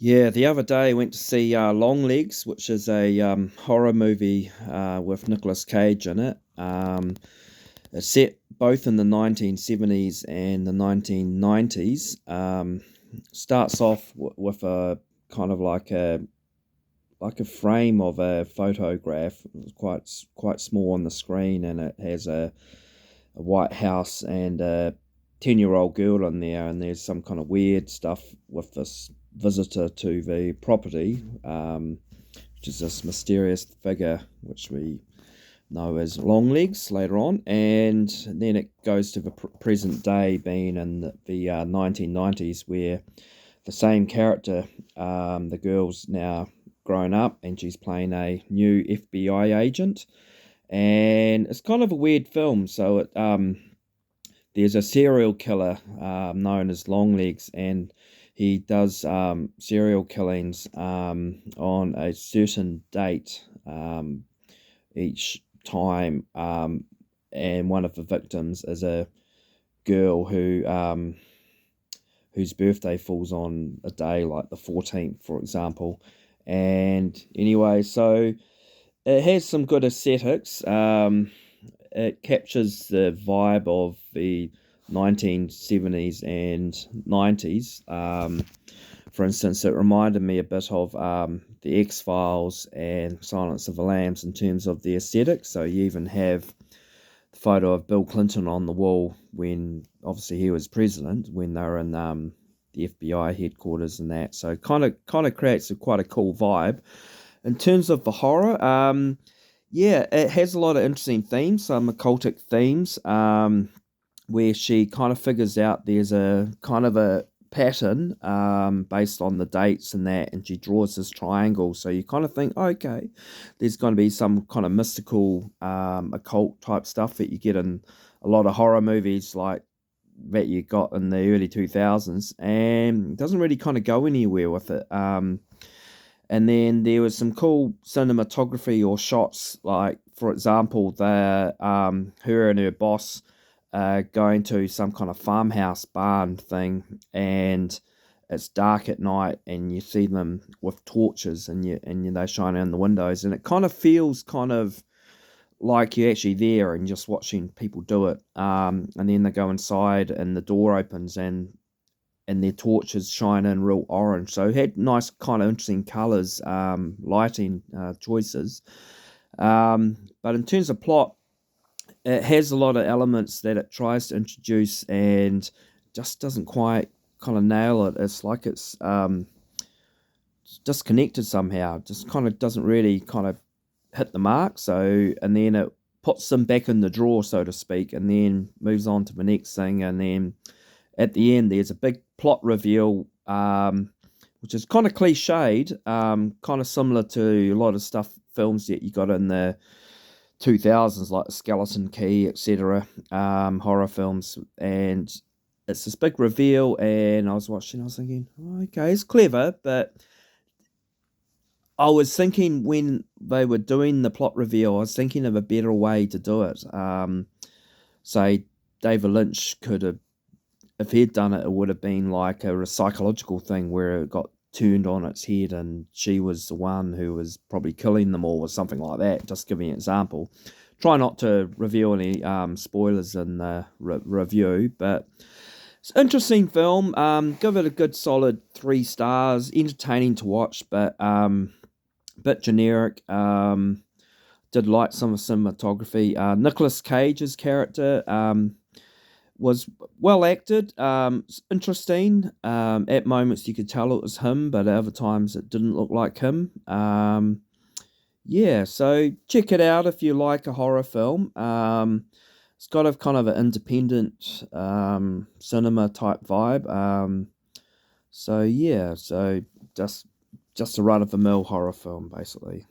Yeah, the other day I went to see Longlegs, which is a horror movie with Nicolas Cage in it. It's set both in the 1970s and the 1990s. Starts off with a kind of like a frame of a photograph. It's quite small on the screen, and it has a white house and a 10-year-old girl in there, and there's some kind of weird stuff with this visitor to the property, which is this mysterious figure which we know as Longlegs later on, and then it goes to the present day, being in the 1990s, where the same character, the girl's now grown up and she's playing a new FBI agent, and it's kind of a weird film. So there's a serial killer known as Longlegs, and he does serial killings on a certain date each time, and one of the victims is a girl whose birthday falls on a day like the 14th, for example. And anyway, so it has some good aesthetics. It captures the vibe of the 1970s and 90s. For instance, it reminded me a bit of the X-Files and Silence of the Lambs in terms of the aesthetics. So you even have the photo of Bill Clinton on the wall when obviously he was president, when they were in the FBI headquarters and that. So kind of creates quite a cool vibe. In terms of the horror, yeah, it has a lot of interesting themes, some occultic themes, where she kind of figures out there's a kind of a pattern based on the dates and that, and she draws this triangle. So you kind of think, okay, there's going to be some kind of mystical, occult type stuff that you get in a lot of horror movies, like that you got in the early 2000s, and it doesn't really kind of go anywhere with it. And then there was some cool cinematography or shots, like for example, her and her boss going to some kind of farmhouse barn thing, and it's dark at night, and you see them with torches, and they shine in the windows, and it kind of feels kind of like you're actually there and just watching people do it. And then they go inside, and the door opens, and their torches shine in real orange. So it had nice kind of interesting colours, lighting choices. But in terms of plot, it has a lot of elements that it tries to introduce and just doesn't quite kind of nail it. It's like it's disconnected somehow. Just kind of doesn't really kind of hit the mark. So, and then it puts them back in the drawer, so to speak, and then moves on to the next thing, and then at the end, there's a big plot reveal, which is kind of cliched, kind of similar to a lot of films that you got in the 2000s, like Skeleton Key, etc., horror films. And it's this big reveal, and I was watching, I was thinking, oh, okay, it's clever, but I was thinking when they were doing the plot reveal, I was thinking of a better way to do it. Say, David Lynch could have, if he'd done it, it would have been like a psychological thing where it got turned on its head and she was the one who was probably killing them all or something like that. Just giving an example. Try not to reveal any spoilers in the review, but it's an interesting film. Give it a good solid 3 stars. Entertaining to watch, but bit generic. Did like some of the cinematography. Nicolas Cage's character was well acted. It's interesting. At moments you could tell it was him, but at other times it didn't look like him. Yeah, so check it out if you like a horror film. It's got a kind of an independent cinema type vibe. So yeah, so just a run of the mill horror film basically.